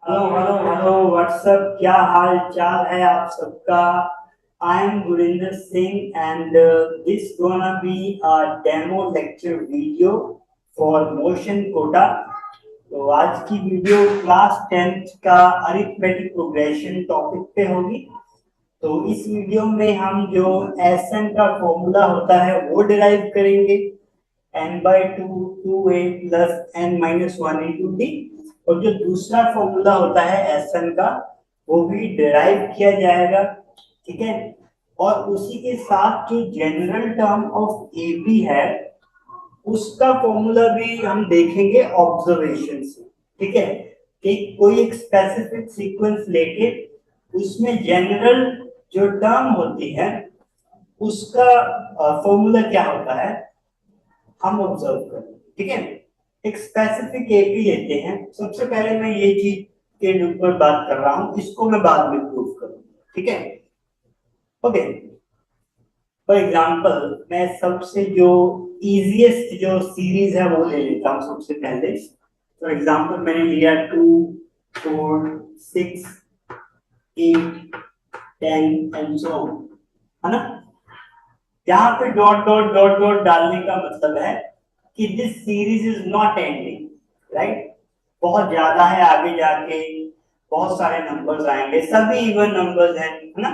Hello hello hello what's up, क्या हाल चाल है आप सबका। I am Gurinder Singh and this gonna be a demo lecture video for motion Kota. तो आज की वीडियो क्लास 10th का अरिथमेटिक प्रोग्रेशन टॉपिक पे होगी। तो इस वीडियो में हम जो एस एन का फॉर्मूला होता है वो डिराइव करेंगे। n/2 2a plus n minus one into d. और जो दूसरा फॉर्मूला होता है एस एन का वो भी डिराइव किया जाएगा। ठीक है। और उसी के साथ जो general term of A B है उसका फॉर्मूला भी हम देखेंगे ऑब्जर्वेशन से। ठीक है। कि कोई एक स्पेसिफिक सीक्वेंस लेके उसमें जनरल जो टर्म होती है उसका फॉर्मूला क्या होता है हम ऑब्जर्व करें। ठीक है। एक स्पेसिफिक एपी लेते हैं। सबसे पहले मैं ये चीज के ऊपर बात कर रहा हूं, इसको मैं बाद में प्रूव करूंगा। ठीक है। ओके। फॉर एग्जांपल मैं सबसे जो इजीएस्ट जो सीरीज है वो ले लेता हूं सबसे पहले। फॉर एग्जांपल मैंने लिया 2 4 6 8 10 एंड सो ऑन, है ना। यहाँ पे डॉट डॉट डॉट डॉट डालने का मतलब है कि this series is not ending, right. बहुत ज्यादा है, आगे जाके बहुत सारे नंबर्स आएंगे, सभी इवन नंबर्स हैं, है ना।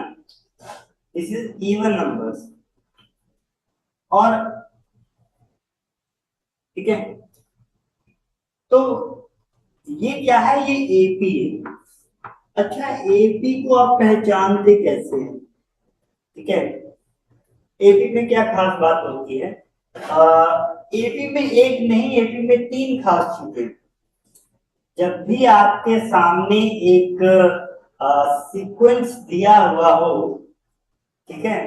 This is even numbers. और ठीक है। तो ये क्या है, ये एपी है। अच्छा, एपी को आप पहचानते कैसे हैं? ठीक है। एपी में क्या खास बात होती है? एपी में एक नहीं, एपी में तीन खास चीजें। जब भी आपके सामने एक सीक्वेंस दिया हुआ हो, ठीक है,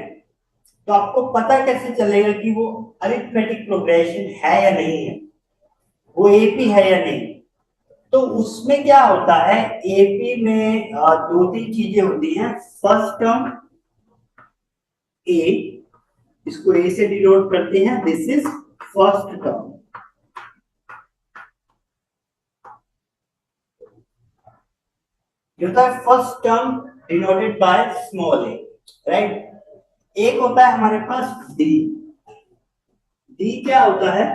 तो आपको पता कैसे चलेगा कि वो अरिथमेटिक प्रोग्रेशन है या नहीं है, वो एपी है या नहीं। तो उसमें क्या होता है, एपी में दो तीन चीजें होती हैं। फर्स्ट टर्म ए, इसको ए से डिनोट करते हैं, दिस इज फर्स्ट टर्म। जो होता है first term denoted by small A, right. एक होता है हमारे पास डी। डी क्या होता है?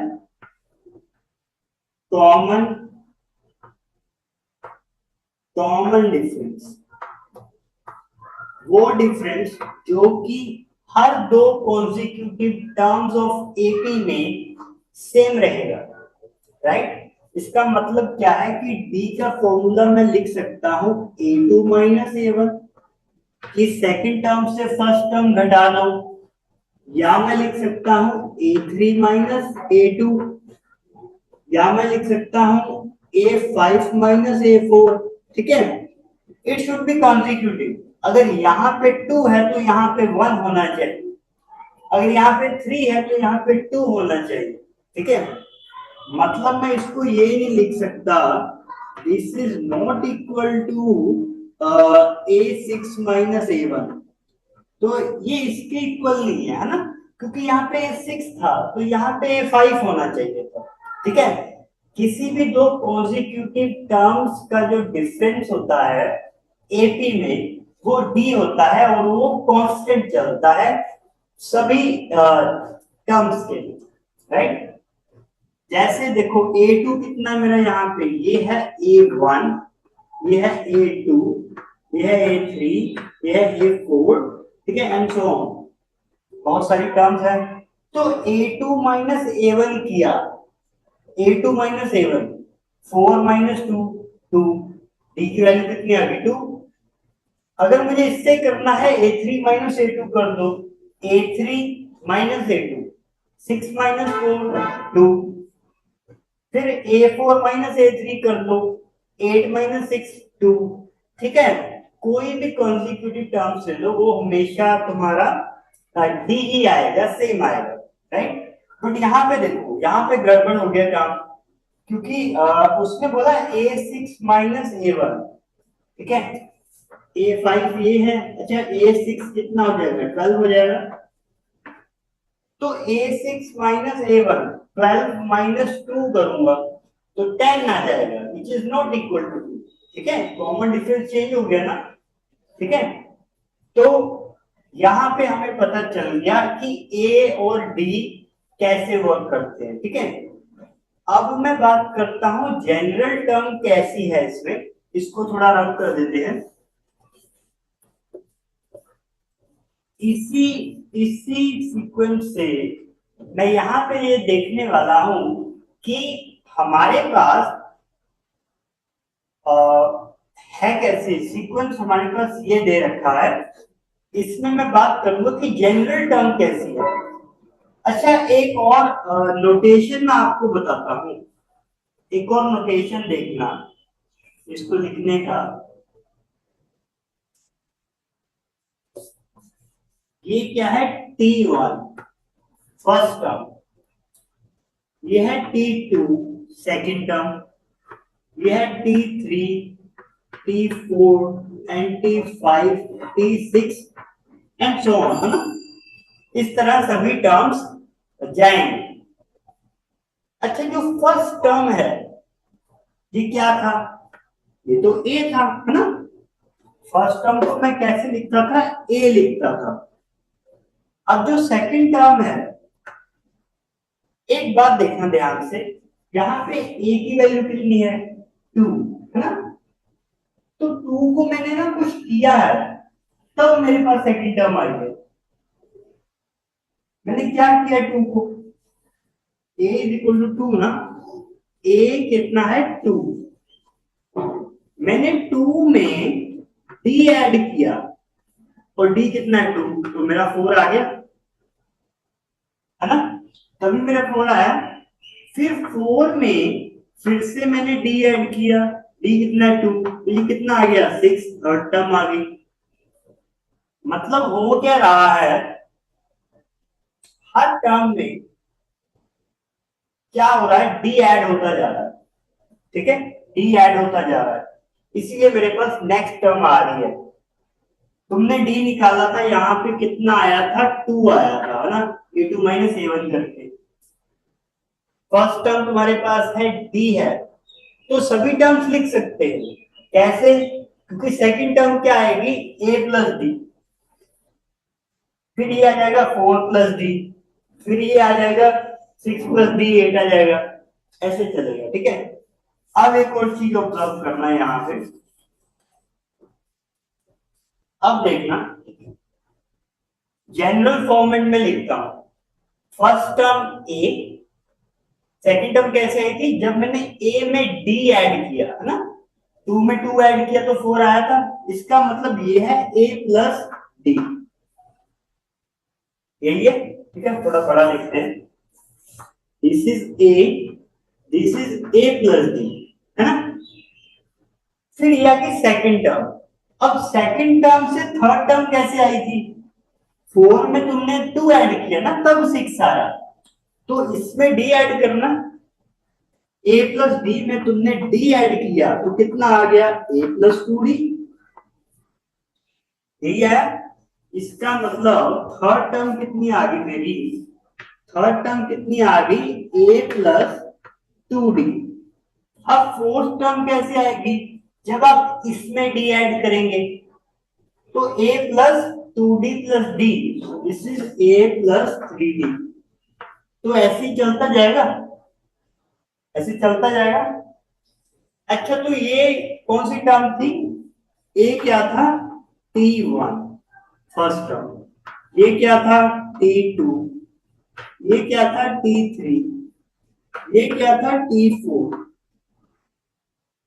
Common common difference. वो डिफरेंस जो कि हर दो कॉन्जिक्यूटिव टर्म्स ऑफ एपी में सेम रहेगा, राइट। इसका मतलब क्या है कि डी का फॉर्मूला मैं लिख सकता हूं a2 माइनस a1, कि सेकंड टर्म से फर्स्ट टर्म घटा लो, या मैं लिख सकता हूं a3 माइनस a2, या मैं लिख सकता हूं a5 माइनस a4। ठीक है। It should be consecutive. अगर यहाँ पे 2 है तो यहाँ पे 1 होना चाहिए, अगर यहाँ पे 3 है तो यहाँ पे 2 होना चाहिए। ठीक है। मतलब मैं इसको ये नहीं लिख सकता this is not equal to a6 minus a1, तो ये इसके इक्वल नहीं है, है ना। क्योंकि यहाँ पे a6 था तो यहाँ पे a5 होना चाहिए था। ठीक है। किसी भी दो कॉन्जिक्यूटिव टर्म्स का जो डिफरेंस होता है एपी में वो डी होता है और वो कांस्टेंट चलता है सभी टर्म्स के लिए, राइट। जैसे देखो a2 कितना मेरा यहाँ पे, ये है a1, ये है a2, ये है a3, ये है a4, ठीक है, एंड सो ऑन। बहुत सारी टर्म्स हैं। तो a2 माइनस a1 किया, a2 minus a1, 4 minus 2 2, D की वैल्यू कितनी आ गई 2। अगर मुझे इससे करना है a3 माइनस a2 कर दो, a3 माइनस a2, 6 माइनस 4 2, फिर a4 माइनस a3 कर लो, 8 माइनस 6 2। ठीक है। कोई भी कॉन्जिक्यूटिव टर्म्स ले लो वो हमेशा तुम्हारा डी ही आएगा, सेम आएगा, राइट। बट यहाँ पे देखो, यहाँ पे गड़बड़ हो गया काम, क्योंकि उसने बोला a6 माइनस a1। ठीक है। a5 ये है, अच्छा a6 कितना हो जाएगा 12 हो जाएगा। तो a6 माइनस a1 12 माइनस 2 करूंगा तो 10 आ जाएगा, which is not equal to 2। ठीक है, कॉमन डिफरेंस चेंज हो गया ना, ठीक है। तो यहां पे हमें पता चल गया कि ए और डी कैसे वर्क करते हैं, ठीक है। अब मैं बात करता हूं जनरल टर्म कैसी है इसमें, इसको थोड़ा रब कर देते हैं। इसी इसी सीक्वेंस से मैं यहां पे ये देखने वाला हूं कि हमारे पास है कैसे सीक्वेंस, हमारे पास ये दे रखा है, इसमें मैं बात करूंगा कि जनरल टर्म कैसी है। अच्छा, एक और नोटेशन मैं आपको बताता हूं, एक और नोटेशन देखना इसको लिखने का। ये क्या है, T1 फर्स्ट टर्म, ये है T2 सेकंड टर्म, ये है T3, T4 and T5, T6 and so on, है ना। इस तरह सभी टर्म्स जाएंगे। अच्छा, जो फर्स्ट टर्म है ये क्या था, ये तो ए था, है ना। फर्स्ट टर्म को मैं कैसे लिखता था, ए लिखता था। अब जो सेकंड टर्म है, एक बात देखना ध्यान से, यहाँ पे ए की वैल्यू कितनी है, 2, है ना। तो 2 को मैंने ना कुछ किया है, तब मेरे पास सेकंड टर्म आई है। मैंने क्या किया 2 को, ए इज इक्वल टू 2 ना, ए कितना है 2, मैंने 2 में डी ऐड किया और डी कितना है 2, तो मेरा 4 आ गया, है ना। तभी मेरा 4 आया। फिर 4 में फिर से मैंने डी ऐड किया, डी कितना है 2, डी कितना आ गया 6, थर्ड टर्म आ गई। मतलब हो क्या रहा है, हर टर्म में क्या हो रहा है, डी ऐड होता जा रहा है, ठीक है, डी ऐड होता जा रहा है, इसीलिए मेरे पास नेक्स्ट टर्म आ रही है। तुमने डी निकाला था, यहाँ पे कितना आया था, 2 आया था, है ना, a2 माइनस a1 करके। फर्स्ट टर्म तुम्हारे पास है डी है, तो सभी टर्म्स लिख सकते हैं। कैसे, क्योंकि सेकंड टर्म क्या आएगी, a प्लस डी, फिर ये आ जाएगा 4 प्लस डी, फिर ये आ जाएगा 6 प्लस डी 8 आ जाएगा, ऐसे चलेगा, ठीक है। अब एक और चीज ऑब्जर्व करना है यहाँ पे, अब देखना, जनरल फॉर्मेट में लिखता हूं, फर्स्ट टर्म ए, सेकंड टर्म कैसे आई थी, जब मैंने ए में डी ऐड किया, है ना, 2 में 2 ऐड किया तो 4 आया था, इसका मतलब ये है a प्लस डी, यही है, ठीक है। थोड़ा बड़ा लिखते हैं, this is a, this is a plus D, है ना। फिर ये आ गई सेकंड टर्म। अब सेकंड टर्म से थर्ड टर्म कैसे आई थी, 4 में तुमने 2 ऐड किया ना, तब 6 आया, तो इसमें डी ऐड करना, ए प्लस डी में तुमने डी ऐड किया तो कितना आ गया, ए प्लस 2 डी, यही है। इसका मतलब थर्ड टर्म कितनी आ गई मेरी, थर्ड टर्म कितनी आ गई, ए प्लस 2 डी। अब फोर्थ टर्म कैसे आएगी, जब आप इसमें डी ऐड करेंगे, तो a plus 2d plus D, this is a plus 3d, तो ऐसे ही चलता जाएगा, ऐसे चलता जाएगा। अच्छा, तो ये कौन सी टर्म थी, a क्या था, t1 फर्स्ट टर्म, ये क्या था t2, ये क्या था t3, ये क्या था t4।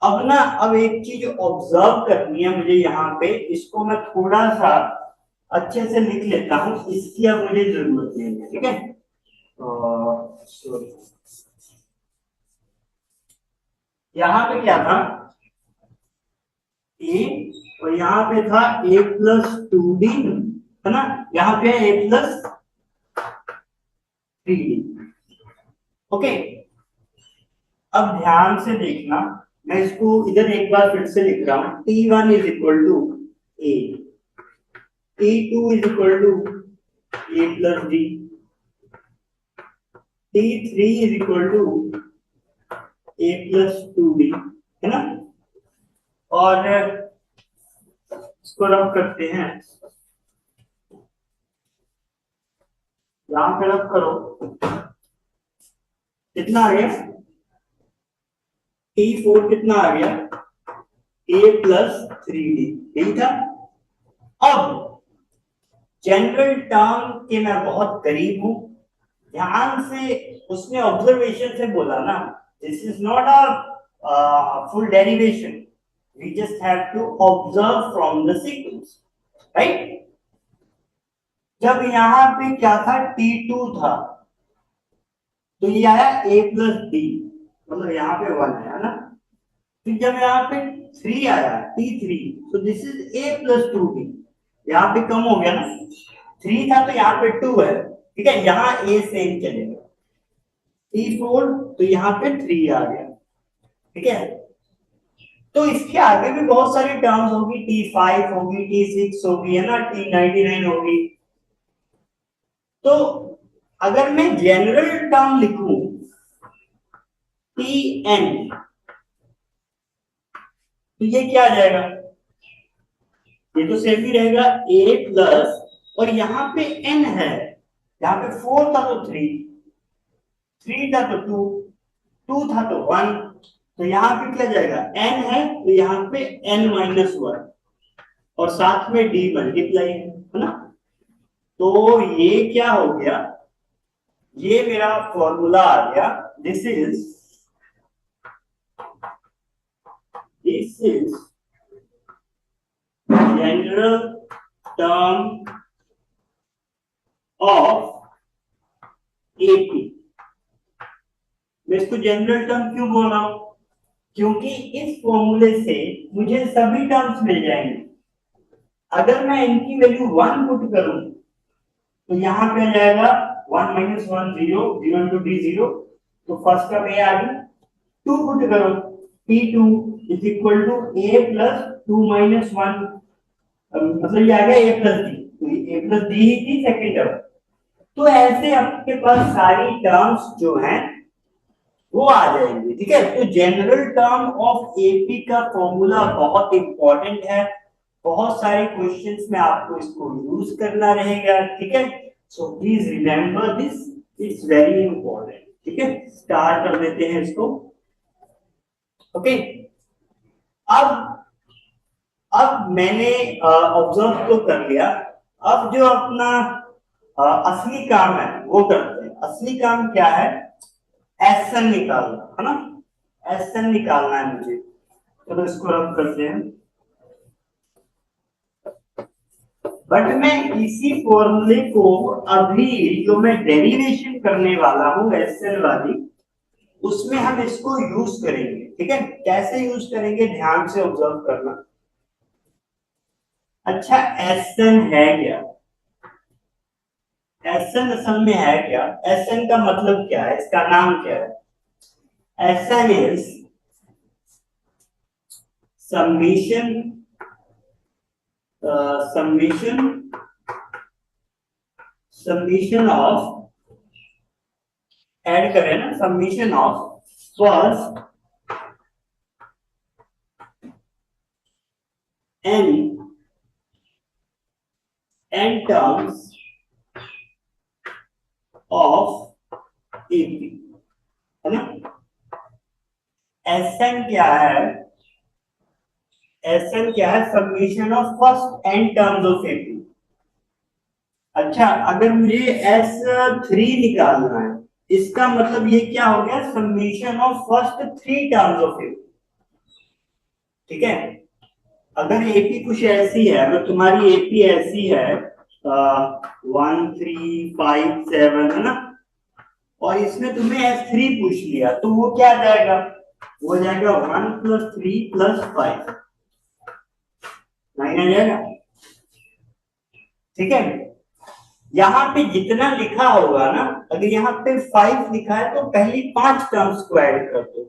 अब ना, अब एक चीज ऑब्जर्व करनी है मुझे यहाँ पे, इसको मैं थोड़ा सा अच्छे से लिख लेता हूं, इसकी अब मुझे जरूरत नहीं है, ठीक है। सॉरी, यहाँ पे क्या था, ए, और यहाँ पे था a प्लस 2d, है ना, यहाँ पे a प्लस 3d, ओके। अब ध्यान से देखना, मैं इसको इधर एक बार फिर से लिख रहा हूं, t1 is equal to a, t2 is equal to a plus d, t3 is equal to a plus 2d, है ना। और इसको रब करते हैं, यहां पे रब करो, कितना आ गया, T4 कितना आ गया, A+3D, यही था। अब जनरल टर्म के मैं बहुत करीब हूं, ध्यान से, उसने ऑब्जर्वेशन से बोला ना, this is not a full derivation, we just have to observe from the sequence, right. जब यहां पे क्या था, T2 था, तो ये आया A+D, मतलब यहाँ पे 1 आया ना। फिर जब यहाँ पे 3 आया, T3, तो दिस इज A+2D, यहाँ पे कम हो गया ना, 3 था तो यहाँ पे 2 है, ठीक है, यहाँ A सेम चलेगा। T4 तो यहाँ पे 3 आ गया, ठीक है। तो इसके आगे भी बहुत सारी टर्म्स होगी, T5 होगी, T6 होगी, है ना, T99 होगी। तो अगर मैं जनरल टर्म लिखूं Tn, तो ये क्या आ जाएगा, ये तो सेम ही रहेगा, A+, और यहाँ पे n है, यहाँ पे 4 था तो 3, 3 था तो 2, 2 था तो 1, तो यहाँ पे क्या जाएगा, n है तो यहाँ पे n-1, और साथ में d मल्टीप्लाई है ना। तो ये क्या हो गया, ये मेरा फॉर्मूला आ गया, this is general term of AP. मैं इसको जनरल टर्म क्यों बोल रहा हूं, क्योंकि इस फॉर्मूले से मुझे सभी टर्म्स मिल जाएंगे। अगर मैं इनकी वैल्यू 1 पुट करूं तो यहां पे आ जाएगा 1 - 1 0, 0 into d 0, तो फर्स्ट का ए आ गई। 2 पुट करो, T2 is equal to A plus 2 - 1, मतलब ये आ गया A+D, तो A+D ही थी सेकंड टर्म। तो ऐसे आपके पास सारी टर्म्स जो हैं वो आ जाएंगे, ठीक है। तो जनरल टर्म ऑफ एपी का फॉर्मूला बहुत इंपॉर्टेंट है, बहुत सारे क्वेश्चंस में आपको इसको यूज करना रहेगा, ठीक है। So please remember this, it's very important, ठीक है। स्टार्ट कर देते हैं इसको, ओके। अब मैंने ऑब्जर्व तो कर लिया, अब जो अपना असली काम है वो करते हैं। असली काम क्या है, एसएन निकालना है ना, एसएन निकालना है मुझे। चलो इसको रब करते हैं, बट मैं इसी फॉर्मूले को अभी जो मैं डेरिवेशन करने वाला हूं एसएन वाली, उसमें हम इसको यूज करेंगे, ठीक है। कैसे यूज करेंगे ध्यान से ऑब्जर्व करना। अच्छा, एसएन है क्या, एसएन असल में है क्या, एसएन का मतलब क्या है, इसका नाम क्या है। SN is summation, summation of, add करें ना, summation of first n terms of AP, है ना। Sn क्या है, Sn क्या है, summation of first n terms of AP। अच्छा, अगर मुझे S3 निकालना है, इसका मतलब ये क्या हो गया, summation of first 3 terms of AP, ठीक है। अगर एपी कुछ ऐसी है, अगर तुम्हारी एपी ऐसी है 1 3 5 7, है ना, और इसमें तुम्हें S3 पूछ लिया, तो वो क्या जाएगा, वो जाएगा 1 + 3 + 5, 9 आ जाएगा, ठीक है। यहाँ पे जितना लिखा होगा ना, अगर यहाँ पे 5 लिखा है तो पहली 5 टर्म्स को ऐड कर दो,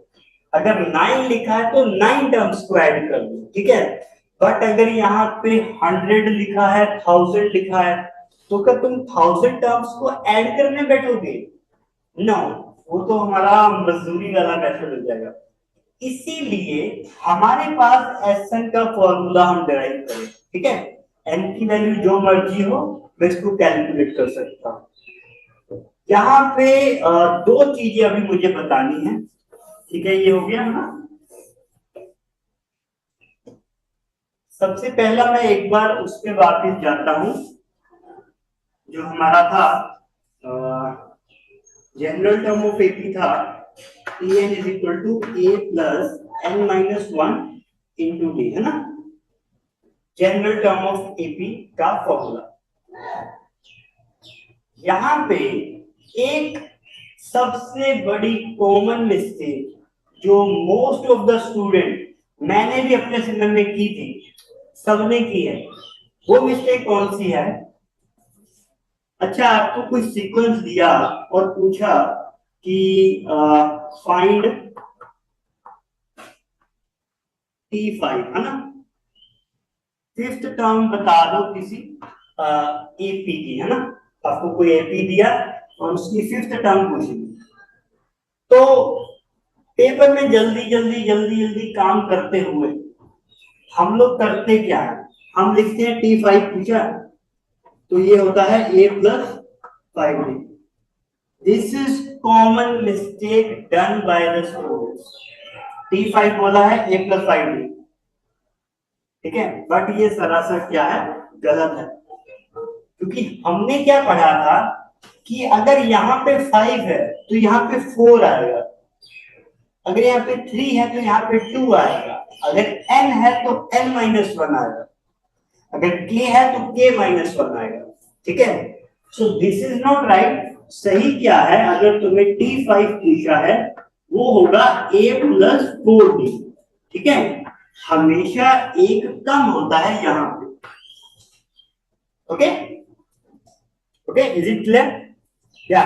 अगर 9 लिखा है तो 9 टर्म्स को ऐड कर दो, ठीक है। बट अगर यहाँ पे 100 लिखा है, 1000 लिखा है, तो क्या तुम 1000 टर्म्स को ऐड करने बैठोगे, नो, वो तो हमारा मजदूरी वाला मेथड हो जाएगा। इसीलिए हमारे पास एसएन का फॉर्मूला हम डिराइव करें, ठीक है। एन की वैल्यू जो मर्जी हो मैं इसको कैलकुलेट कर सकता हूं। यहाँ पे दो चीजें अभी मुझे बतानी है, ठीक है। ये हो गया ना। सबसे पहला मैं एक बार उस पे वापस जाता हूं जो हमारा था, जनरल टर्म ऑफ एपी था En is equal to A plus N minus one into D, है ना। जनरल टर्म ऑफ एपी का फॉर्मूला। यहां पे एक सबसे बड़ी कॉमन मिस्टेक जो मोस्ट ऑफ द स्टूडेंट, मैंने भी अपने समय में की थी, सबने की है, वो मिस्टेक कौन सी है? अच्छा, आपको कुछ सीक्वेंस दिया और पूछा कि फाइंड T5, है ना। फिफ्थ टर्म बता दो किसी एपी की, है ना। आपको कोई एपी दिया और उसकी फिफ्थ टर्म पूछी, तो पेपर में जल्दी जल्दी जल्दी जल्दी काम करते हुए हम लोग करते क्या है, हम लिखते हैं T5 पूछा तो ये होता है a plus 5d। This is common mistake done by the students. T5 बोला है a प्लस 5d, ठीक है, बट ये सरासर क्या है, गलत है। क्योंकि हमने क्या पढ़ा था कि अगर यहाँ पे 5 है तो यहाँ पे 4 आएगा, अगर यहाँ पे 3 है तो यहाँ पे 2 आएगा, अगर n है तो n माइनस 1 आएगा, अगर k है तो k माइनस 1 आएगा, ठीक है। So this is not right. सही क्या है, अगर तुम्हें T5 पूछा है वो होगा a प्लस 4d, ठीक है। हमेशा एक कम होता है यहाँ पे, okay okay, is it clear? क्या,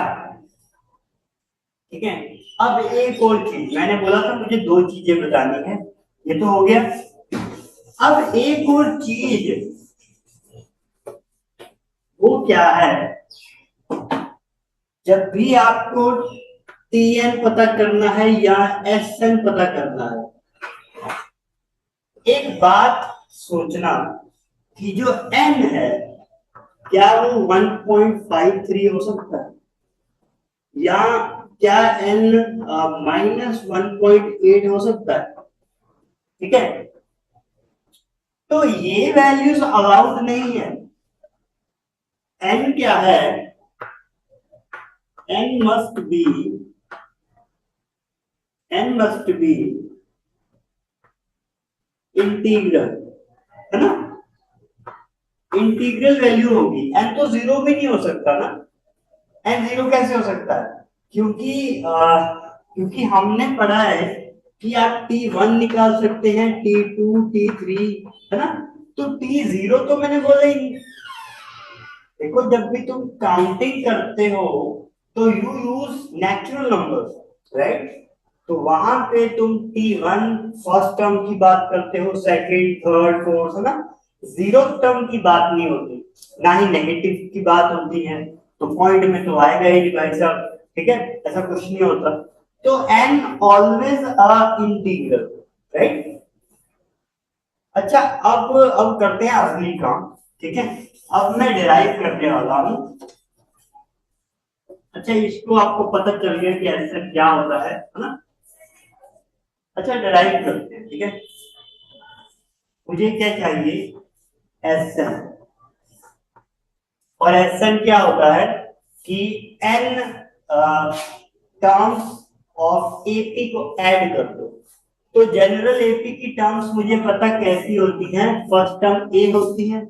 ठीक है। अब एक और चीज, मैंने बोला था मुझे दो चीजें बतानी है, ये तो हो गया। अब एक और चीज, वो क्या है, जब भी आपको टीएन पता करना है या एसएन पता करना है, एक बात सोचना कि जो एन है क्या वो 1.53 हो सकता है, या क्या एन माइनस 1.8 हो सकता है, ठीक है। तो ये वैल्यूज अलाउड नहीं है। एन क्या है, एन मस्ट बी इंटीग्रल, है ना। इंटीग्रल वैल्यू होगी, एन तो जीरो भी नहीं हो सकता ना। एन जीरो कैसे हो सकता है? क्योंकि हमने पढ़ा है कि आप T1 निकाल सकते हैं, T2, T3, है ना। तो T0 तो मैंने बोला ही नहीं। देखो, जब भी तुम काउंटिंग करते हो तो you use natural numbers, right. तो वहां पे तुम T1 फर्स्ट टर्म की बात करते हो, सेकंड, थर्ड, फोर्थ, है ना। जीरो टर्म की बात नहीं होती, ना ही नेगेटिव की बात होती है, तो पॉइंट में तो आएगा ही नहीं भाई साहब, ठीक है, ऐसा कुछ नहीं होता। तो N always a integral, right. अच्छा, अब करते हैं असली काम, ठीक है। अब मैं डिराइव करने वाला हूं। अच्छा, इसको आपको पता चल गया कि ऐसा क्या होता है ना। अच्छा, डिराइव करते हैं, ठीक है। मुझे क्या चाहिए, एस एन। और एस एन क्या होता है कि एन टर्म्स ऑफ एपी को ऐड कर दो। तो जनरल एपी की टर्म्स मुझे पता कैसी होती हैं, फर्स्ट टर्म ए होती है,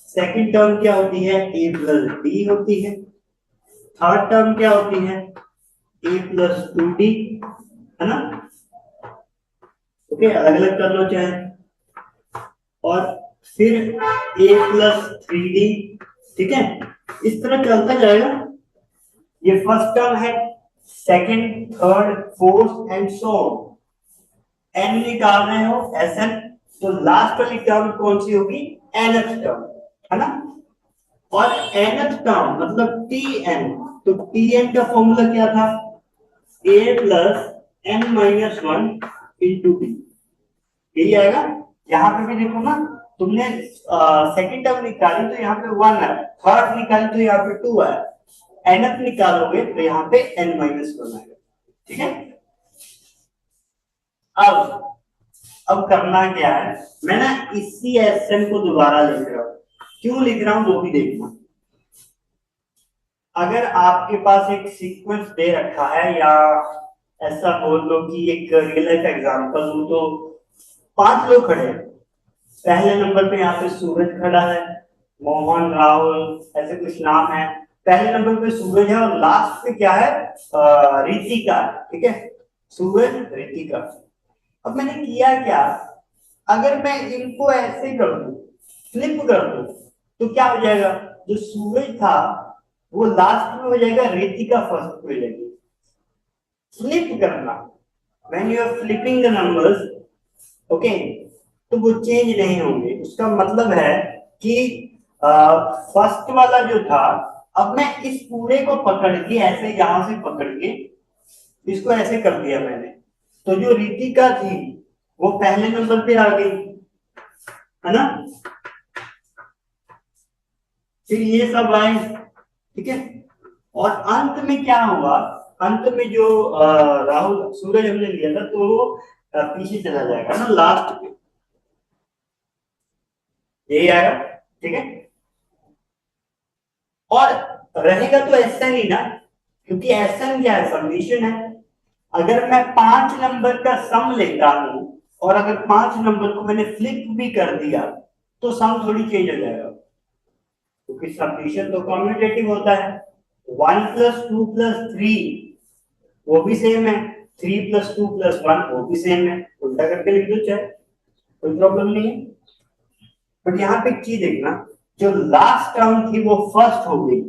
सेकंड टर्म क्या होती है, ए प्लस डी होती है, थर्ड टर्म क्या होती है, ए प्लस 2d, है ना। ओके, अलग अलग कर लो चाहे, और फिर ए प्लस 3d, ठीक है। इस तरह चलता जाएगा। ये फर्स्ट टर्म है, second, third, fourth and so on. N निकाल रहे हो, एस एन, तो लास्ट वाली टर्म कौन सी होगी, nth टर्म, है ना। और nth टर्म मतलब टी एन, तो टी एन का फॉर्मूला क्या था, a plus N minus 1 into d, यही आएगा। यहाँ पे भी देखो ना, तुमने सेकंड टर्म निकाली तो यहाँ पे 1 है, थर्ड निकाली तो यहाँ पे 2 है, nth निकालोगे तो यहाँ पे n-1 आएगा। ठीक है। अब करना क्या है, मैं ना इसी एसएन को दोबारा लिख रहा हूं, क्यों लिख रहा हूं वो भी देखना। अगर आपके पास एक सीक्वेंस दे रखा है, या ऐसा बोल लो कि एक रियल लाइफ एग्जांपल हो, तो 5 लोग खड़े हैं, पहले नंबर पे यहाँ पे सूरज खड़ा है, मोहन, राहुल, ऐसे कुछ नाम है, पहले नंबर पे सूरज है और लास्ट पे क्या है, रितिका। ठीक है, सूरज, रितिका। अब मैंने किया क्या, अगर मैं इनको ऐसे कर दूं, फ्लिप कर दूं, तो क्या हो जाएगा, जो सूरज था वो लास्ट में हो जाएगा, रितिका फर्स्ट में हो जाएगी। फ्लिप करना, when you are flipping the numbers, okay, तो वो चेंज नहीं होंगे। उसका मतलब है कि फर्स्ट वाला जो था, अब मैं इस पूरे को पकड़ के ऐसे यहां से पकड़ के इसको ऐसे कर दिया मैंने, तो जो रितिका थी वो पहले नंबर पे आ गई, है ना। फिर ये सब आए, ठीक है। और अंत में क्या हुआ, अंत में जो राहुल सूरज हमने लिया था, तो वो पीछे चला जाएगा ना लास्ट पे, यही आएगा। ठीक है। और रहेगा तो एसएन ही ना, क्योंकि एसएन क्या है, समेशन है। अगर मैं 5 नंबर का सम लेता हूं और अगर 5 नंबर को मैंने फ्लिप भी कर दिया, तो सम थोड़ी चेंज हो जाएगा, क्योंकि समेशन तो कम्यूटेटिव होता है। 1+2+3 वो भी सेम है, 3+2+1 वो भी सेम है, उल्टा करके लिख दो चाहे, कोई प्रॉब्लम नहीं है। बट यहाँ पे एक चीज देखना, जो लास्ट टर्म थी वो फर्स्ट हो गई,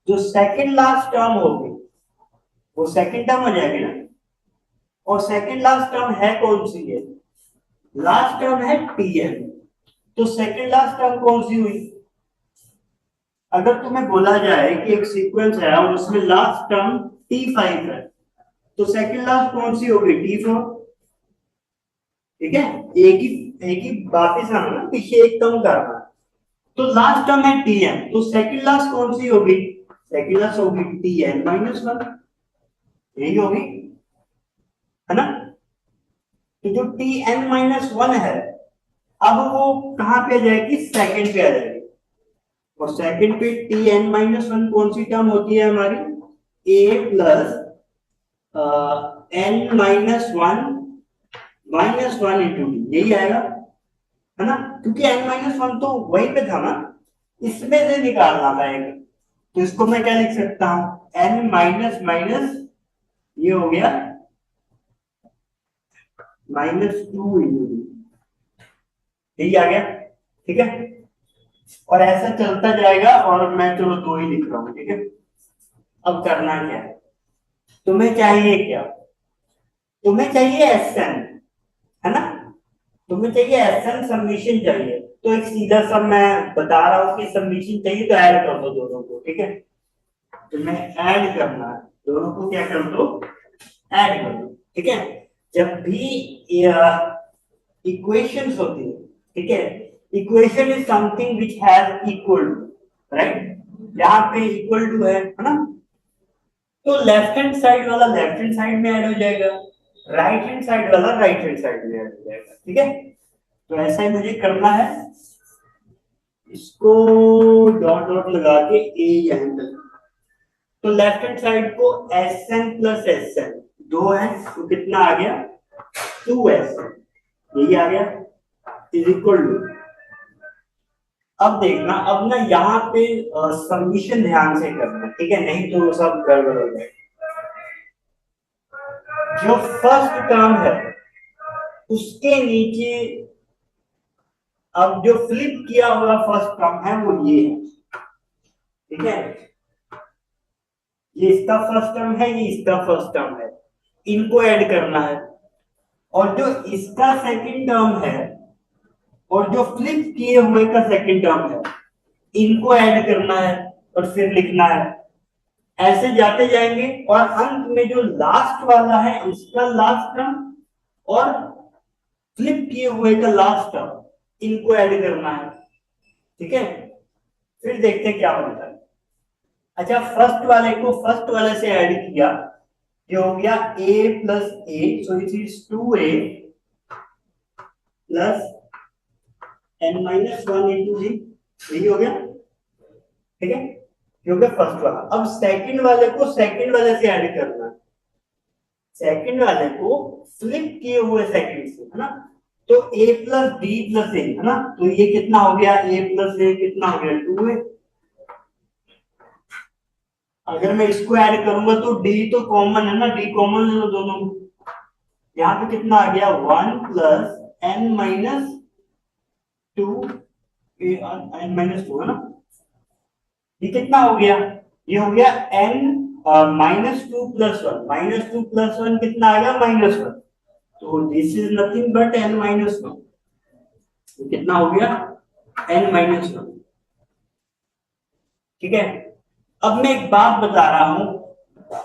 जो सेकंड लास्ट टर्म हो गई वो सेकंड टर्म हो जाएगी ना। और सेकंड लास्ट टर्म है कौन सी है, लास्ट टर्म है टीएन, तो सेकंड लास्ट टर्म कौन सी हुई। अगर तुम्हें बोला जाए कि एक सीक्वेंस है और उसमें लास्ट टर्म T5 है, तो सेकंड लास्ट कौन सी होगी, T4। ठीक है, एक ही वापिस आना ना, पीछे एक कम करना, तो लास्ट टर्म है Tn, तो सेकंड लास्ट कौन सी होगी, सेकंड लास्ट होगी Tn-1, यही होगी, है ना। तो जो Tn-1 है, अब वो कहां पे आ जाएगी, सेकंड पे आ जाएगी, और सेकंड पे Tn-1 कौन सी टर्म होती है हमारी, a plus n-1 into d, यही आएगा, है ना। क्योंकि n-1 तो वहीं पे था ना, इसमें से निकालना था एक, तो इसको मैं क्या लिख सकता हूं, n माइनस माइनस, ये हो गया -2 इंटू डी, यही आ गया। ठीक है, और ऐसा चलता जाएगा, और मैं चलो 2 ही लिख रहा हूं। ठीक है, अब करना क्या है, तुम्हें चाहिए क्या, तुम्हें चाहिए एसएन, है ना, तुम्हें चाहिए एसएन, सबमिशन चाहिए, तो एक सीधा सा मैं बता रहा हूं कि सबमिशन चाहिए तो ऐड कर दो दोनों को। ठीक है, तुम्हें ऐड करना है, दोनों को क्या कर दो, ऐड कर दो। ठीक है, जब भी इक्वेशंस होती है, ठीक है, equation is something which has equal to, right, यहाँ पे इक्वल टू है ना, तो लेफ्ट हैंड साइड वाला लेफ्ट हैंड साइड में ऐड हो जाएगा, राइट हैंड साइड वाला राइट हैंड साइड में ऐड हो जाएगा। ठीक है, तो ऐसा ही मुझे करना है, इसको डॉट डॉट लगा के ए यहां तक, तो लेफ्ट हैंड साइड को एसएन प्लस एसएन, 2 है तो कितना आ गया, 2SN, यही आ गया, इज इक्वल टू। अब देखना, अब ना यहाँ पे सबमिशन ध्यान से करना, ठीक है, नहीं तो सब गड़बड़ हो जाएगा। जो फर्स्ट टर्म है उसके नीचे अब जो फ्लिप किया हुआ फर्स्ट टर्म है वो ये है। ठीक है, ये इसका फर्स्ट टर्म है, ये इसका फर्स्ट टर्म है, इनको ऐड करना है। और जो इसका सेकंड टर्म है और जो फ्लिप किए हुए का सेकंड टर्म है, इनको ऐड करना है और फिर लिखना है, ऐसे जाते जाएंगे। और अंत में जो लास्ट वाला है इसका लास्ट टर्म और फ्लिप किए हुए का लास्ट टर्म, इनको ऐड करना है। ठीक है, फिर देखते हैं क्या बनता है। अच्छा, फर्स्ट वाले को फर्स्ट वाले से ऐड किया, ये हो गया a plus a, so it is 2a plus n minus one into जी, यही हो गया। ठीक है, ये हो गया फर्स्ट वाला। अब सेकंड वाले को सेकंड वाले से ऐड करना है, सेकंड वाले को फ्लिप किए हुए सेकंड से, है ना। तो a प्लस बी प्लस ए, है ना, तो ये कितना हो गया, a प्लस ए कितना हो गया, 2a। अगर मैं इसको ऐड करूंगा तो d तो कॉमन है ना, d कॉमन ले लो दोनों में। यहाँ पे कितना आ गया, 1 plus N minus two, N minus two, है ना। ये कितना हो गया, ये हो गया N minus two plus one, minus two plus one कितना आएगा, माइनस वन। तो this is nothing but N minus one. कितना हो गया, एन माइनस वन। ठीक है, अब मैं एक बात बता रहा हूं,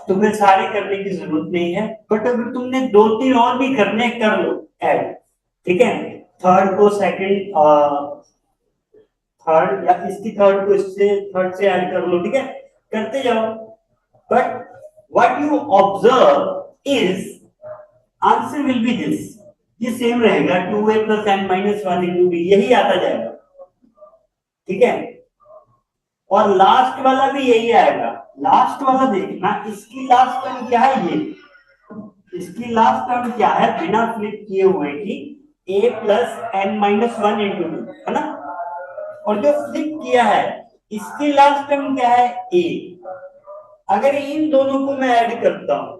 तुम्हें सारे करने की जरूरत नहीं है, बट अगर तुमने दो तीन और भी करने, कर लो ऐड। ठीक है, थर्ड को सेकंड, थर्ड या इसकी थर्ड को इससे, थर्ड से ऐड कर लो। ठीक है, करते जाओ, but what you observe is answer will be this, ये सेम रहेगा, 2a plus N minus one into b, यही आता जाएगा। ठीक है, और लास्ट वाला भी यही आएगा। लास्ट वाला देखना, इसकी लास्ट टर्म क्या है, ये इसकी लास्ट टर्म क्या है, बिना फ्लिप किए हुए की a plus N minus one into b, है ना। और जो फ्लिप किया है, इसकी लास्ट टर्म क्या है, a। अगर इन दोनों को मैं ऐड करता हूं,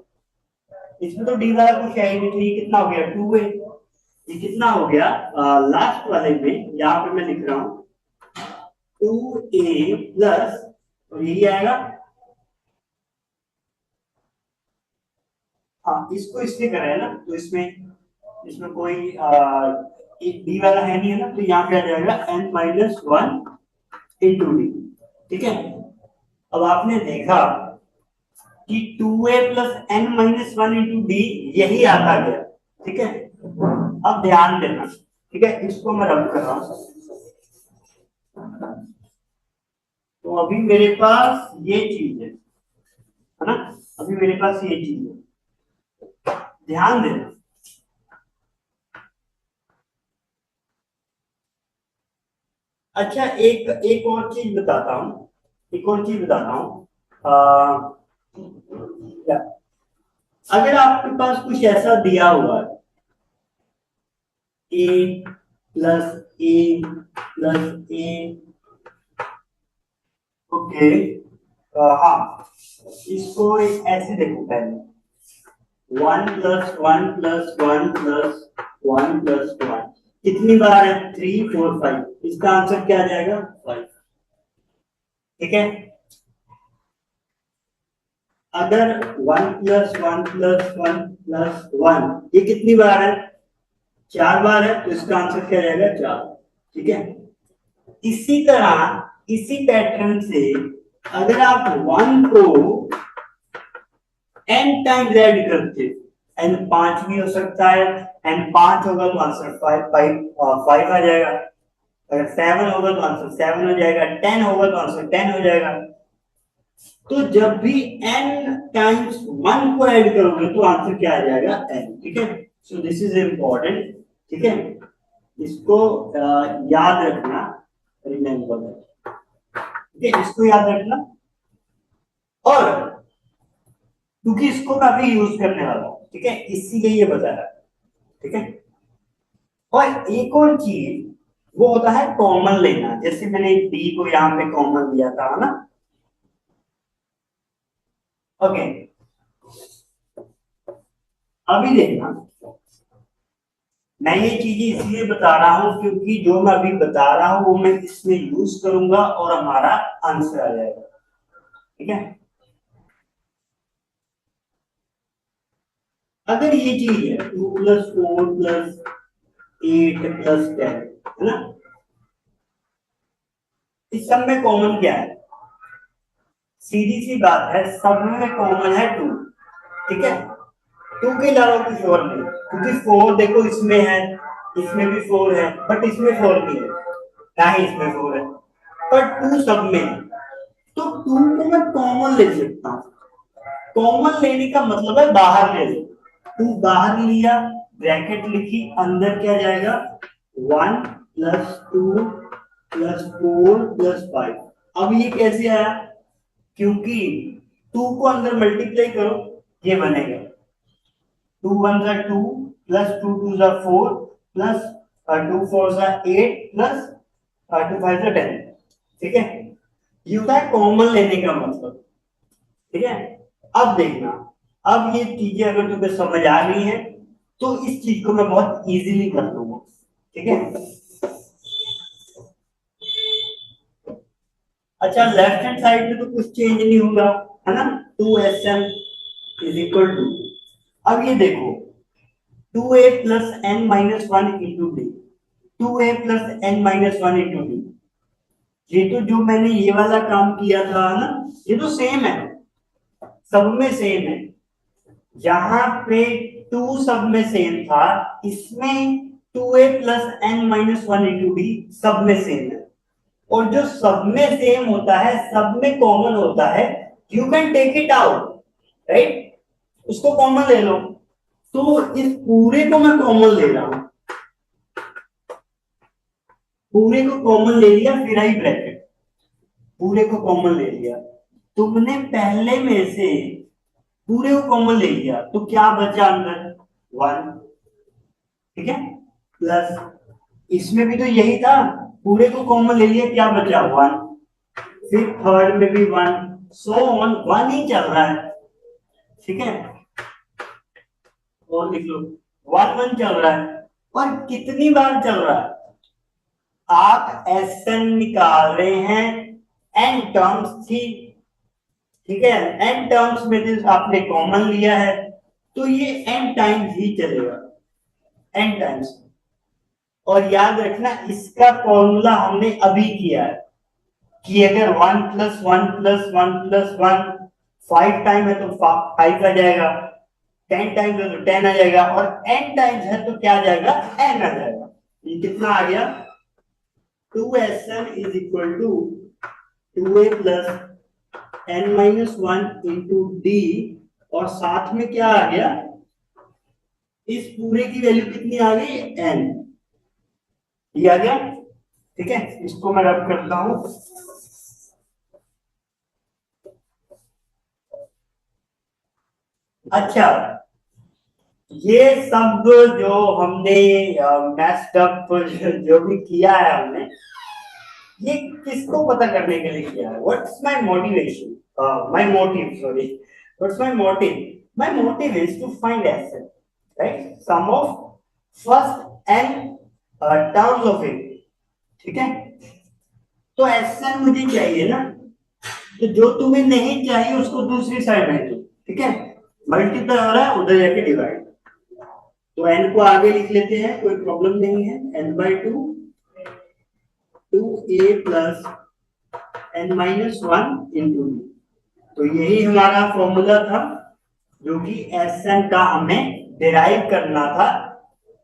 इसमें तो डी वाला कुछ है ही नहीं, तो ये कितना हो गया, 2a। ये कितना हो गया, लास्ट वाले में यहाँ पे मैं लिख रहा हूं 2a प्लस, और यही आएगा। हाँ, इसको इससे करा है ना, तो इसमें इसमें कोई डी वाला है नहीं, है ना, तो यहाँ पे आ जाएगा n minus one into d. ठीक है, अब आपने देखा कि 2a plus N minus one into d, यही आता गया। ठीक है, अब ध्यान देना। ठीक है, इसको मैं रब कर रहा हूं, तो अभी मेरे पास ये चीज है ना, अभी मेरे पास ये चीज है, ध्यान देना। अच्छा, एक एक और चीज बताता हूँ, एक और चीज बताता हूँ। अगर आपके पास कुछ ऐसा दिया हुआ है, a plus A plus A, okay, हाँ, इसको ऐसे देखो पहले, one plus one plus one plus one plus one, कितनी बार है, 3 4 5, इसका आंसर क्या आ जाएगा, 5। ठीक है, अगर one plus one plus one plus one, ये कितनी बार है, 4 बार है, तो इसका आंसर क्या जाएगा, 4। ठीक है, इसी तरह इसी पैटर्न से अगर आप वन को n टाइम्स ऐड करते, n 5 भी हो सकता है, n 5 होगा तो आंसर 5 5 आ जाएगा, अगर 7 होगा तो आंसर 7 हो जाएगा, 10 होगा तो आंसर 10 हो जाएगा। तो जब भी n टाइम्स वन को ऐड करोगे तो आंसर क्या आ जाएगा, n। ठीक है, सो दिस इज इंपॉर्टेंट। ठीक है, इसको याद रखना, रिमेंबर। ठीक है, इसको याद रखना, और क्योंकि इसको काफी यूज करने वाला हूं, ठीक है, इसीलिए ये बता रहा है। ठीक है, और एक और चीज, वो होता है कॉमन लेना, जैसे मैंने डी को यहाँ पे कॉमन लिया था, है ना। ओके, अभी देखना, मैं ये चीजें इसलिए बता रहा हूं क्योंकि जो मैं अभी बता रहा हूं वो मैं इसमें यूज करूंगा और हमारा आंसर आ जाएगा। ठीक है, अगर ये चीज है 2 + 4 + 8 + 10, है ना, इस सब में कॉमन क्या है, सीधी सी बात है, सब में कॉमन है 2। ठीक है, टू के अलावा कुछ और नहीं, क्योंकि फोर देखो इसमें है, इसमें भी फोर है, बट इसमें फोर नहीं है, ना ही इसमें फोर है, पर टू सब में है। तो टू को मैं कॉमन ले सकता हूँ। कॉमन लेने का मतलब है बाहर ले लो। टू बाहर लिया, ब्रैकेट लिखी, अंदर क्या जाएगा, one plus two plus four plus five. अब ये कैसे आया, क्योंकि टू को अंदर मल्टीप्लाई करो, ये बनेगा टू वन जा टू प्लस टू टू जा फोर प्लस टू फोर जा एट प्लस टू फाइव जा टेन। ठीक है, ये होता है कॉमन लेने का मतलब। ठीक है, अब देखना, अब ये चीजें अगर तुम्हें समझ आ रही है तो इस चीज को मैं बहुत इजीली कर लूंगा। ठीक है, अच्छा लेफ्ट हैंड साइड में तो कुछ चेंज नहीं होगा, है ना, two s m is equal to, अब ये देखो टू ए plus N minus one into d, two ए plus N minus one into d, ये तो जो मैंने ये वाला काम किया था ना, ये तो सेम है, सब में सेम है। जहां पे टू सब में सेम था, इसमें टू ए plus N minus one into d सब में सेम है। और जो सब में सेम होता है, सब में कॉमन होता है, you can take it out, right, उसको कॉमन ले लो। तो इस पूरे को मैं कॉमन ले रहा हूं, पूरे को कॉमन ले लिया, फिर आई ब्रैकेट, पूरे को कॉमन ले लिया। तुमने पहले में से पूरे को कॉमन ले लिया तो क्या बचा अंदर, वन। ठीक है, प्लस इसमें भी तो यही था, पूरे को कॉमन ले लिया, क्या बचा, वन। फिर थर्ड में भी वन, सो ऑन, वन ही चल रहा है। ठीक है, और लिख लो, वन वन चल रहा है। और कितनी बार चल रहा है, आप एस एन निकाल रहे हैं, एन टर्म्स थी। ठीक है, एन टर्म्स में तो आपने कॉमन लिया है, तो ये एन टाइम्स ही चलेगा, एन टाइम्स। और याद रखना, इसका फॉर्मूला हमने अभी किया है कि अगर one plus one plus one plus one five time है तो फाइव आ जाएगा, टेन टाइम्स है तो टेन आ जाएगा, और एन टाइम्स है तो क्या आ जाएगा, एन आ जाएगा। ये कितना आ गया, two s n is equal to two A plus N minus one into d, और साथ में क्या आ गया, इस पूरे की वैल्यू कितनी आ गई, एन, ये आ गया। ठीक है, इसको मैं रब करता हूं। अच्छा, ये सब जो हमने मैस्ड अप जो भी किया है हमने, ये किसको पता करने के लिए किया है, what's my motivation, my motive, sorry, what's my motive is to find asset, right, sum of first and terms of it. ठीक है, तो एसेट मुझे चाहिए ना, तो जो तुम्हें नहीं चाहिए उसको दूसरी साइड में दो। ठीक है, मल्टीप्लाई हो रहा है, उधर जाके डिवाइड। तो एन को आगे लिख लेते हैं, कोई प्रॉब्लम नहीं है, n by two, two A plus N minus one into d. तो यही हमारा फॉर्मूला था जो कि एस एन का हमें डिराइव करना था।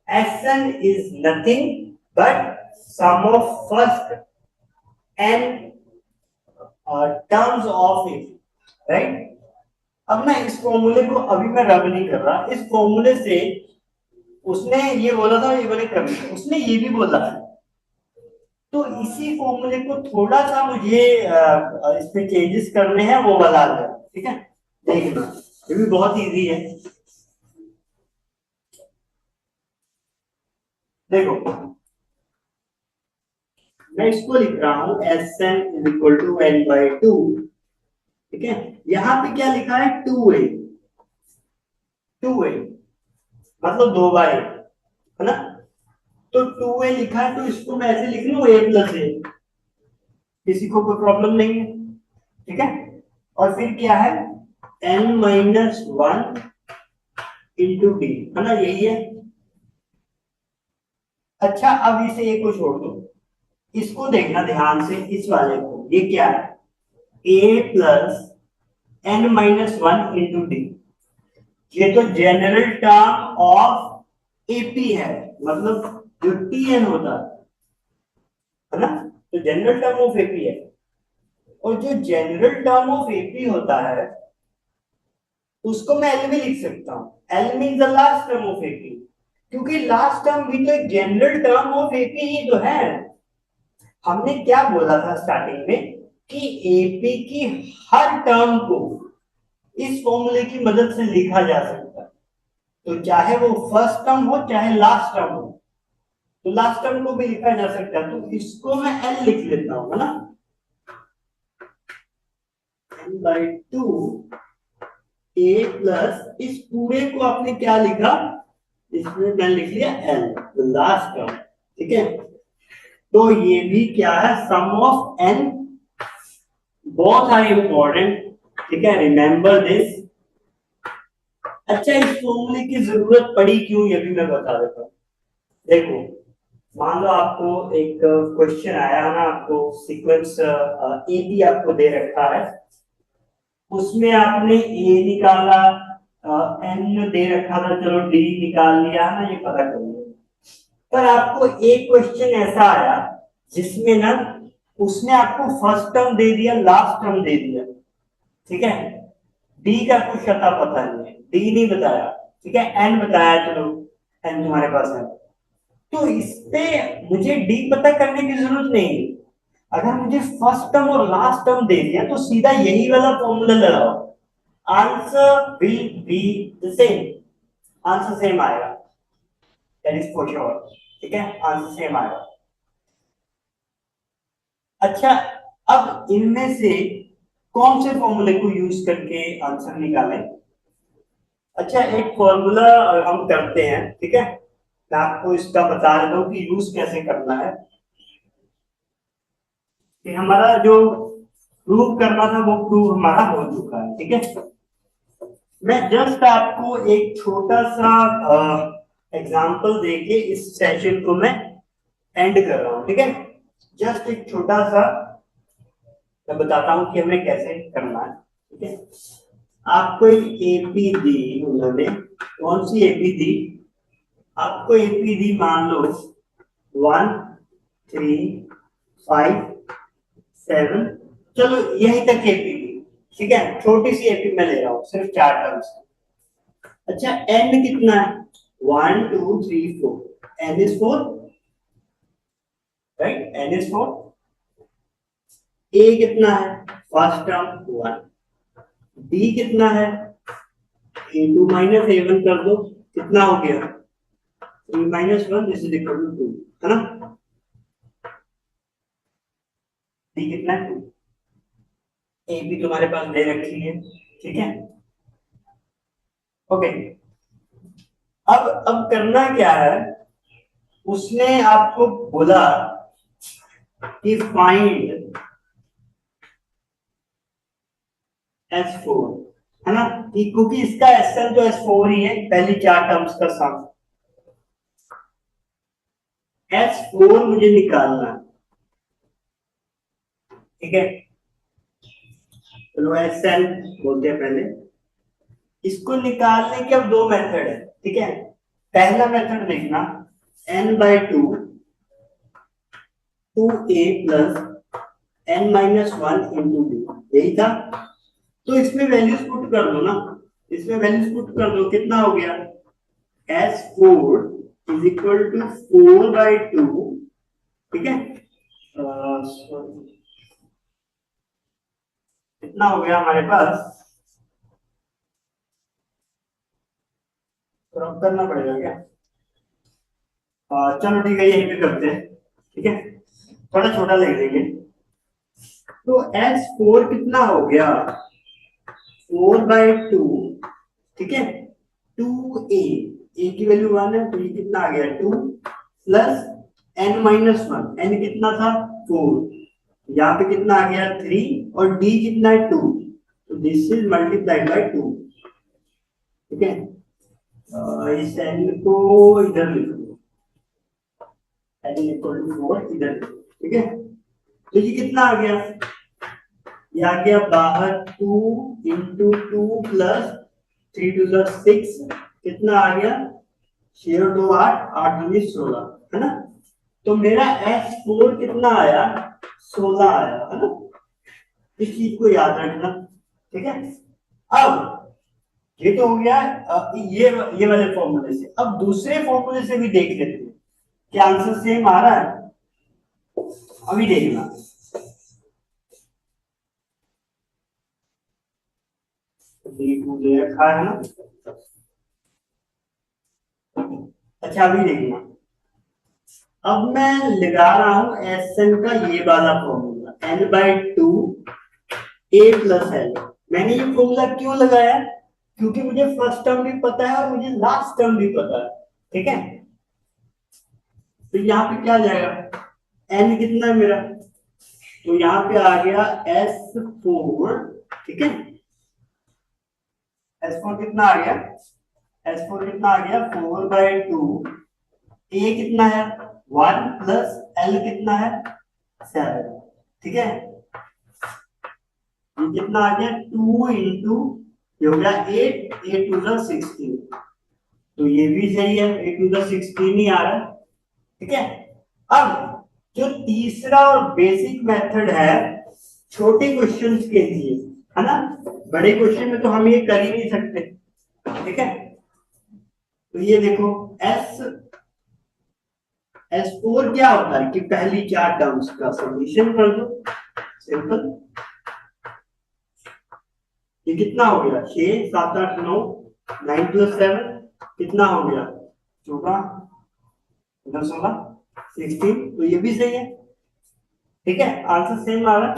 S n is nothing but sum of first n terms of it, right. अब मैं इस फॉर्मूले को अभी मैं रब नहीं कर रहा, इस फॉर्मूले से उसने ये बोला था, ये बोले कभी उसने ये भी बोला है, तो इसी फॉर्मूले को थोड़ा सा मुझे इसमें चेंजेस करने हैं, वो बता दो। ठीक है, देखना, ये भी बहुत इजी है। देखो, मैं इसको लिख रहा हूं, s n is equal to n by two. ठीक है, यहां पे क्या लिखा है, टू ए, टू ए मतलब दो बार है ना, तो टू ए लिखा है, तो इसको मैं ऐसे लिख लूं, ए प्लस ए, किसी को कोई प्रॉब्लम नहीं है। ठीक है, और फिर क्या है, n minus one into D, है ना, यही है। अच्छा, अब इसे ए को छोड़ दो, इसको देखना ध्यान से, इस वाले को, ये क्या है, a plus N minus one into d. ये तो जनरल टर्म ऑफ एपी है, मतलब जो टीएन होता है ना, तो जनरल टर्म ऑफ एपी है। और जो जनरल टर्म ऑफ एपी होता है उसको मैं एल में लिख सकता हूं। L mean the last term of AP, क्योंकि लास्ट टर्म भी तो एक जनरल टर्म ऑफ एपी ही तो है। हमने क्या बोला था स्टार्टिंग में कि एपी की हर टर्म को इस फॉर्मूले की मदद से लिखा जा सकता है, तो चाहे वो फर्स्ट टर्म हो चाहे लास्ट टर्म हो, तो लास्ट टर्म को भी लिखा जा सकता है। तो इसको मैं एल लिख लेता हूं, है ना, n by two A plus, इस पूरे को आपने क्या लिखा, इसमें मैं लिख लिया एल, लास्ट टर्म। ठीक है, तो ये भी क्या है, sum of n, both are important. ठीक है, रिमेंबर दिस। अच्छा, इस फॉर्मूले की जरूरत पड़ी क्यों, ये भी मैं बता देता हूं। देखो, मान लो आपको एक क्वेश्चन आया है ना, आपको सीक्वेंस ए बी आपको दे रखा है, उसमें आपने ए निकाला, एन दे रखा था, चलो डी निकाल लिया है ना, ये पता कर लिया। पर आपको एक क्वेश्चन ऐसा आया जिसमें ना उसने आपको फर्स्ट टर्म दे दिया, लास्ट टर्म दे दिया। ठीक है, डी का कुछ अता पता नहीं है, डी नहीं बताया। ठीक है, एन बताया, चलो एन तुम्हारे पास है, तो इस पे मुझे डी पता करने की जरूरत नहीं। अगर मुझे फर्स्ट टर्म और लास्ट टर्म दे दिया तो सीधा यही वाला फॉर्मूला लगाओ, answer will be the same, answer same आएगा, दैट इज फॉर श्योर। ठीक है, आंसर सेम आएगा। अच्छा, अब इनमें से कौन से फॉर्मूले को यूज करके आंसर निकालें। अच्छा, एक फॉर्मूला हम करते हैं, ठीक है, मैं आपको इसका बता देता हूँ कि यूज कैसे करना है। कि हमारा जो प्रूव करना था वो प्रूव हमारा हो चुका है। ठीक है, मैं जस्ट आपको एक छोटा सा एग्जांपल देके इस सेशन को मैं एंड कर रहा हूं। ठीक है, जस्ट एक छोटा सा मैं बताता हूं कि हमें कैसे करना है। ठीक है, आपको एक एपी दी उन्होंने, कौन सी एपी दी, आपको एपी दी मान लो 1 3 5 7, चलो यहीं तक एपी दी। ठीक है, छोटी सी एपी मैं ले रहा हूं, सिर्फ 4 टर्म्स। अच्छा, एन कितना है, 1 2 3 4, n is 4, right, n is 4। A कितना है, फर्स्ट टर्म 1, बी कितना है, a2 माइनस a1 कर दो, कितना हो गया 3 minus 1, this is equal to 2, है ना। डी कितना है 2, ए भी तुम्हारे पास दे रखी है। ठीक है, ओके। अब करना क्या है, उसने आपको बोला कि फाइंड S4, है ना, क्योंकि इसका SL तो S4 ही है, पहली 4 टर्म्स का सम। S4 मुझे निकालना है। ठीक है, चलो SL बोलते हैं पहले। इसको निकालने के अब 2 मेथड है। ठीक है, पहला मेथड देखना, n by two 2a plus n minus 1 into b, यही था। तो इसमें वैल्यूज पुट कर दो ना, इसमें वैल्यूज पुट कर दो, कितना हो गया, S4 is equal to 4 by 2। ठीक है, कितना हो गया हमारे पास, क्रॉप करना पड़ेगा क्या, चलो ठीक है, यही पे करते हैं। ठीक है, थोड़ा छोटा लिख देंगे। तो S4 कितना हो गया, 4 बाई 2, ठीक है, 2a, a की वैल्यू 1 है, तो ये कितना आ गया 2 प्लस n माइनस 1, n कितना था 4, यहाँ पे कितना आ गया 3, और d कितना है 2, तो दिस इज मल्टीप्लाइड बाय 2। ठीक है, इस n को इधर लिख दो, n इक्वल टू 4 इधर। ठीक है, तो ये कितना आ गया, ये आ गया बाहर 2 इंटू 2 प्लस 3 टू 6, कितना आ गया 0 2 8 8 दूनी 16, है ना। तो मेरा S4 कितना आया 16 आया, है ना। इस चीज को याद रखना, ठीक है। अब ये तो हो गया ये वाले फॉर्मूले से। अब दूसरे फॉर्मूले से भी देख लेते हैं क्या आंसर सेम आ रहा है। अभी देखना, D2 दे रखा है ना। अच्छा अभी देखना, अब मैं लगा रहा हूं Sn का ये वाला फॉर्मूला n/2 a+l। मैंने ये फॉर्मूला क्यों लगाया, क्योंकि मुझे फर्स्ट टर्म भी पता है और मुझे लास्ट टर्म भी पता है, ठीक है। तो यहाँ पे क्या जाएगा, n कितना है मेरा, तो यहाँ पे आ गया S4, ठीक है। S4 कितना आ गया, S4 कितना आ गया 4/2, a कितना है 1 प्लस l कितना है 7, ठीक है। ये कितना आ गया 2 इंटू ये हो गया 8, 8 टू 16, तो ये भी सही है, 8 टू 16 ही आ रहा है, ठीक है। अब जो तीसरा और बेसिक मेथड है छोटे क्वेश्चंस के लिए, है ना, बड़े क्वेश्चन में तो हम ये कर ही नहीं सकते, ठीक है। तो ये देखो S4 क्या होता है कि पहली 4 टर्म्स का सॉल्यूशन कर दो, सिंपल। ये कितना हो गया 6 7 8 9, 9 + 7 कितना हो गया 14 16 16, तो ये भी सही है, ठीक है। आंसर सेम आ रहा है,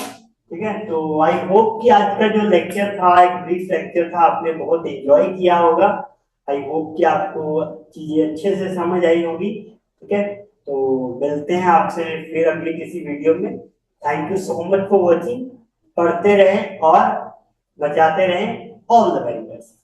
ठीक है। तो आई होप कि आज का जो लेक्चर था एक ब्रीफ लेक्चर था, आपने बहुत एंजॉय किया होगा। आई होप कि आपको चीजें अच्छे से समझ आई होगी, ठीक है। तो मिलते हैं आपसे फिर अगली किसी वीडियो में। Thank you so much for watching. पढ़ते रहें और बचाते रहें। All the very best.